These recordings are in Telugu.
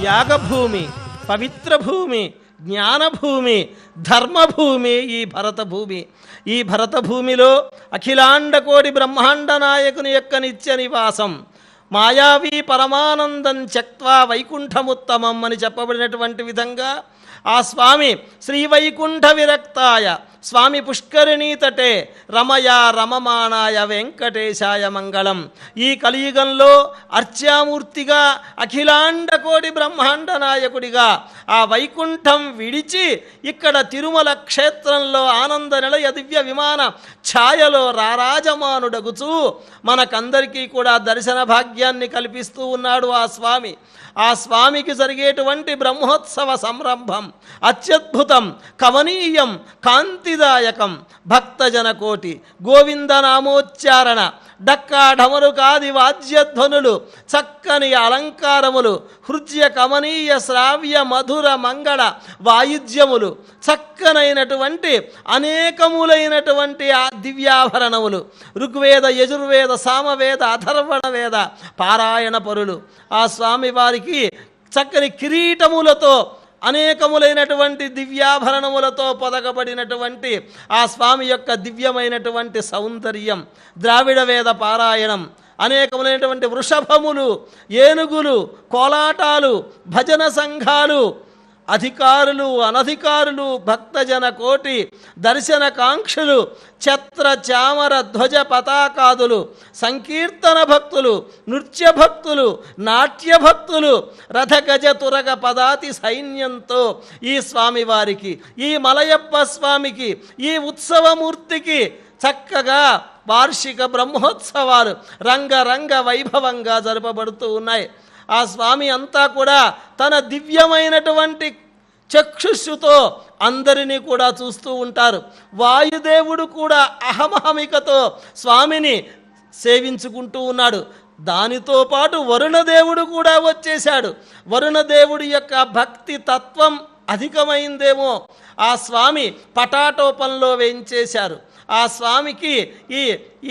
యాగభూమి, పవిత్ర భూమి, జ్ఞానభూమి, ధర్మభూమి ఈ భరతభూమి. ఈ భరతభూమిలో అఖిలాండకోటి బ్రహ్మాండ నాయకుని యొక్క నిత్య నివాసం. మాయావీ పరమానందం త్యక్త్వా వైకుంఠముత్తమం అని చెప్పబడినటువంటి విధంగా ఆ స్వామి శ్రీవైకుంఠ విరక్తాయ స్వామి పుష్కరిణీ తటే రమయా రమమాణాయ వెంకటేశాయ మంగళం. ఈ కలియుగంలో అర్చామూర్తిగా అఖిలాండకోటి బ్రహ్మాండ నాయకుడిగా ఆ వైకుంఠం విడిచి ఇక్కడ తిరుమల క్షేత్రంలో ఆనంద నిలయ దివ్య విమాన ఛాయలో రారాజమానుడగుచూ మనకందరికీ కూడా దర్శన భాగ్యాన్ని కల్పిస్తూ ఉన్నాడు ఆ స్వామి. ఆ స్వామికి జరిగేటువంటి బ్రహ్మోత్సవ సంరంభం అత్యద్భుతం, కమనీయం, కాంతిదాయకం. భక్తజన కోటి గోవిందనామోచ్చారణ, డక్కా ఢమరుకాది వాద్యధ్వనులు, చక్కని అలంకారములు, హృద్య కమనీయ శ్రావ్య మధుర మంగళ వాయిద్యములు, చక్కనైనటువంటి అనేకములైనటువంటి ఆ దివ్యాభరణములు, ఋగ్వేద యజుర్వేద సామవేద అథర్వణ వేద పారాయణ పరులు. ఆ స్వామివారికి చక్కని కిరీటములతో అనేకములైనటువంటి దివ్యాభరణములతో పొదగబడినటువంటి ఆ స్వామి యొక్క దివ్యమైనటువంటి సౌందర్యం, ద్రావిడ వేద పారాయణం, అనేకములైనటువంటి వృషభములు, ఏనుగులు, కోలాటాలు, భజన సంఘాలు, అధికారులు అనధికారులు, భక్తజన కోటి దర్శన కాంక్షులు, ఛత్ర చామర ధ్వజ పతాకాదులు, సంకీర్తన భక్తులు, నృత్య భక్తులు, నాట్య భక్తులు, రథగజ తురగ పదాతి సైన్యంతో ఈ స్వామివారికి, ఈ మలయప్ప స్వామికి, ఈ ఉత్సవమూర్తికి చక్కగా వార్షిక బ్రహ్మోత్సవాలు రంగరంగ వైభవంగా జరపబడుతూ ఉన్నాయి. ఆ స్వామి అంతా కూడా తన దివ్యమైనటువంటి చక్షుస్సుతో అందరినీ కూడా చూస్తూ ఉంటారు. వాయుదేవుడు కూడా అహమహమికతో స్వామిని సేవించుకుంటూ ఉన్నాడు. దానితో పాటు వరుణదేవుడు కూడా వచ్చేశాడు. వరుణదేవుడి యొక్క భక్తి తత్వం అధికమైందేమో ఆ స్వామి పటాటోపంలో వేయించేశారు. ఆ స్వామికి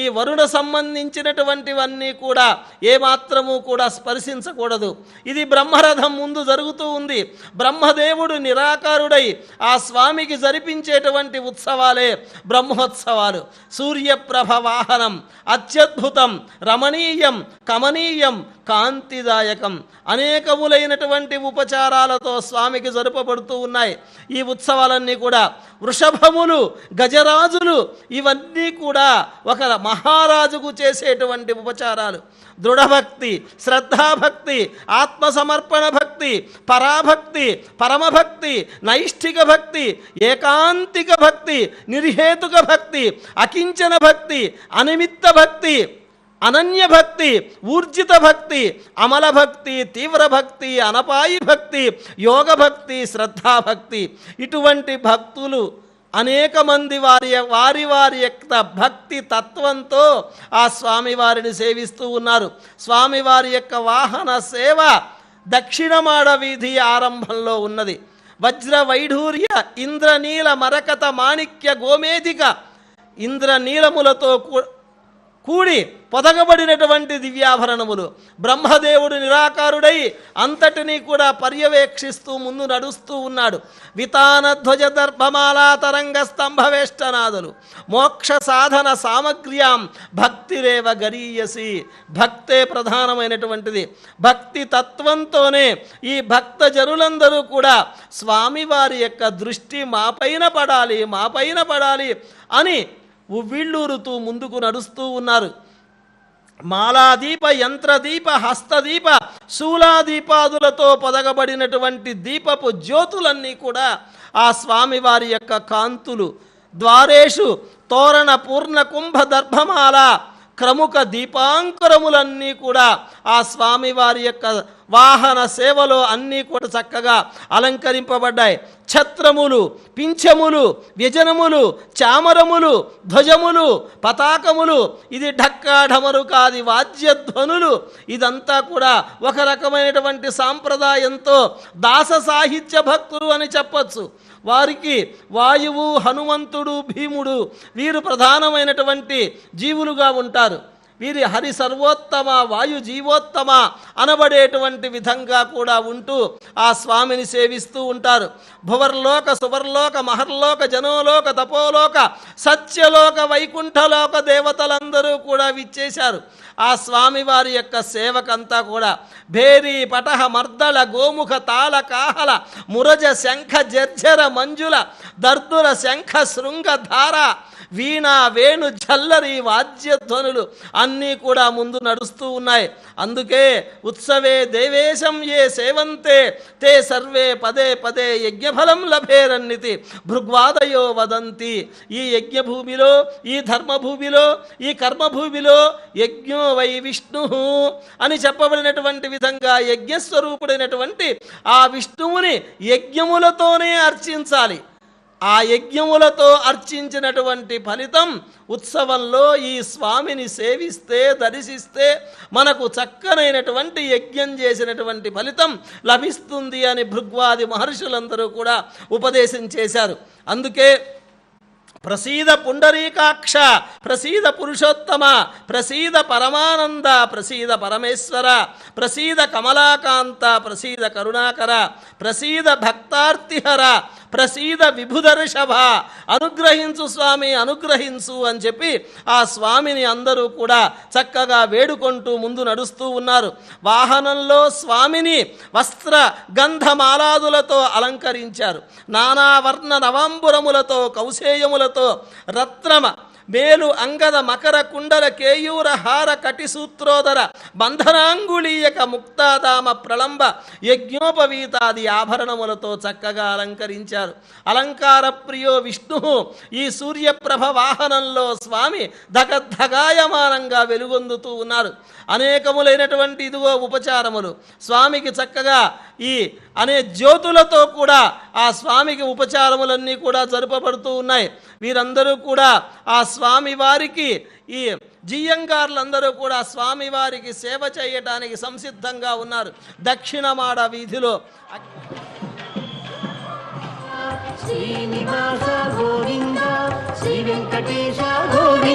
ఈ వరుణ సంబంధించినటువంటివన్నీ కూడా ఏమాత్రము కూడా స్పర్శించకూడదు. ఇది బ్రహ్మరథం ముందు జరుగుతూ ఉంది. బ్రహ్మదేవుడు నిరాకారుడై ఆ స్వామికి జరిపించేటువంటి ఉత్సవాలే బ్రహ్మోత్సవాలు. సూర్యప్రభ వాహనం అత్యద్భుతం, రమణీయం, కమనీయం, కాంతిదాయకం. అనేకములైనటువంటి ఉపచారాలతో స్వామికి జరుపబడుతూ ఉన్నాయి ఈ ఉత్సవాలన్నీ కూడా. వృషభములు, గజరాజులు ఇవన్నీ కూడా ఒక మహారాజుకు చేసేటువంటి ఉపచారాలు. దృఢభక్తి, శ్రద్ధాభక్తి, ఆత్మసమర్పణ భక్తి, పరాభక్తి, పరమభక్తి, నైష్ఠిక భక్తి, ఏకాంతిక భక్తి, నిర్హేతుక భక్తి, అకించన భక్తి, అనిమిత్త భక్తి, అనన్య భక్తి, ఊర్జిత భక్తి, అమల భక్తి, తీవ్ర భక్తి, అనపాయి భక్తి, యోగ భక్తి, శ్రద్ధాభక్తి. ఇటువంటి భక్తులు అనేక మంది వారి యొక్క భక్తి తత్వంతో ఆ స్వామివారిని సేవిస్తూ ఉన్నారు. స్వామివారి యొక్క వాహన సేవ దక్షిణమాడ వీధి ఆరంభంలో ఉన్నది. వజ్ర వైఢూర్య ఇంద్రనీల మరకత మాణిక్య గోమేధిక ఇంద్రనీలములతో కూడి పొదగబడినటువంటి దివ్యాభరణములు. బ్రహ్మదేవుడు నిరాకారుడై అంతటినీ కూడా పర్యవేక్షిస్తూ ముందు నడుస్తూ ఉన్నాడు. వితాన ధ్వజ దర్భమాలా తరంగ స్తంభవేష్టనాదులు మోక్ష సాధన సామగ్ర్యాం భక్తిరేవ గరీయసి. భక్తే ప్రధానమైనటువంటిది. భక్తి తత్వంతోనే ఈ భక్త జనులందరూ కూడా స్వామివారి యొక్క దృష్టి మాపైన పడాలి అని ఉవ్విళ్ళూరుతూ ముందుకు నడుస్తూ ఉన్నారు. మాలాదీప, యంత్రదీప, హస్తదీప, శూలాదీపాదులతో పొదగబడినటువంటి దీపపు జ్యోతులన్నీ కూడా ఆ స్వామివారి యొక్క కాంతులు. ద్వారేషు తోరణ పూర్ణ కుంభ దర్భమాల క్రముక దీపాంకురములన్నీ కూడా ఆ స్వామివారి యొక్క వాహన సేవలో అన్నీ కూడా చక్కగా అలంకరింపబడ్డాయి. ఛత్రములు, పింఛములు, వ్యజనములు, చామరములు, ధ్వజములు, పతాకములు, ఇది ఢక్కా ఢమరుకాది వాద్యధ్వనులు. ఇదంతా కూడా ఒక రకమైనటువంటి సాంప్రదాయంతో దాస సాహిత్య భక్తులు అని చెప్పచ్చు. వారికి వాయువు, హనుమంతుడు, భీముడు వీరు ప్రధానమైనటువంటి జీవులుగా ఉంటారు. వీరి హరి సర్వోత్తమ వాయు జీవోత్తమ అనబడేటువంటి విధంగా కూడా ఉంటూ ఆ స్వామిని సేవిస్తూ ఉంటారు. భువర్లోక సువర్లోక మహర్లోక జనోలోక తపోలోక సత్యలోక వైకుంఠలోక దేవతలందరూ కూడా విచ్చేశారు. ఆ స్వామివారి యొక్క సేవకంతా కూడా భేరీ పటహ మర్దళ గోముఖ తాళ కాహల మురజ శంఖ జర్జర మంజుల దర్దుర శంఖ శృంగ ధార వీణ వేణు జల్లరి వాద్యధ్వనులు అన్నీ కూడా ముందు నడుస్తూ ఉన్నాయి. అందుకే ఉత్సవే దేవేశం ఏ సేవంతే తే సర్వే పదే పదే యజ్ఞఫలం లభేరన్నితి భృగ్వాదయో వదంతి. ఈ యజ్ఞభూమిలో, ఈ ధర్మభూమిలో, ఈ కర్మభూమిలో యజ్ఞో వై విష్ణు అని చెప్పబడినటువంటి విధంగా యజ్ఞస్వరూపుడైనటువంటి ఆ విష్ణువుని యజ్ఞములతోనే అర్చించాలి. ఆ యజ్ఞములతో అర్చించినటువంటి ఫలితం ఉత్సవంలో ఈ స్వామిని సేవిస్తే దర్శిస్తే మనకు చక్కనైనటువంటి యజ్ఞం చేసినటువంటి ఫలితం లభిస్తుంది అని భృగ్వాది మహర్షులందరూ కూడా ఉపదేశం చేశారు. అందుకే ప్రసీద పుండరీకాక్ష, ప్రసీద పురుషోత్తమ, ప్రసీద పరమానంద, ప్రసీద పరమేశ్వర, ప్రసీద కమలాకాంత, ప్రసీద కరుణాకర, ప్రసీద భక్తార్తిహర, ప్రసీద విభుదర్షభ, అనుగ్రహించు స్వామి అనుగ్రహించు అని చెప్పి ఆ స్వామిని అందరూ కూడా చక్కగా వేడుకుంటూ ముందు నడుస్తూ ఉన్నారు. వాహనంలో స్వామిని వస్త్ర గంధమాలాదులతో అలంకరించారు. నానావర్ణ నవాంబురములతో కౌశేయములతో రత్నమ మేలు అంగద మకర కుండల కేయూర హార కటిసూత్రోదర బంధనాంగుళీయక ముక్తాదామ ప్రళంబ యజ్ఞోపవీతాది ఆభరణములతో చక్కగా అలంకరించారు. అలంకార ప్రియో విష్ణు ఈ సూర్యప్రభ వాహనంలో స్వామి ధగద్ధగాయమానంగా వెలుగొందుతూ ఉన్నారు. అనేకములైనటువంటి ఇదిగో ఉపచారములు స్వామికి చక్కగా ఈ అనే జ్యోతులతో కూడా ఆ స్వామికి ఉపచారములన్నీ కూడా జరుపబడుతూ ఉన్నాయి. వీరందరూ కూడా ఆ స్వామివారికి ఈ జియ్యంగారులందరూ కూడా స్వామివారికి సేవ చేయటానికి సంసిద్ధంగా ఉన్నారు. దక్షిణమాడ వీధిలో శ్రీనివాస గోవింద శ్రీ వెంకటేశ గోవింద.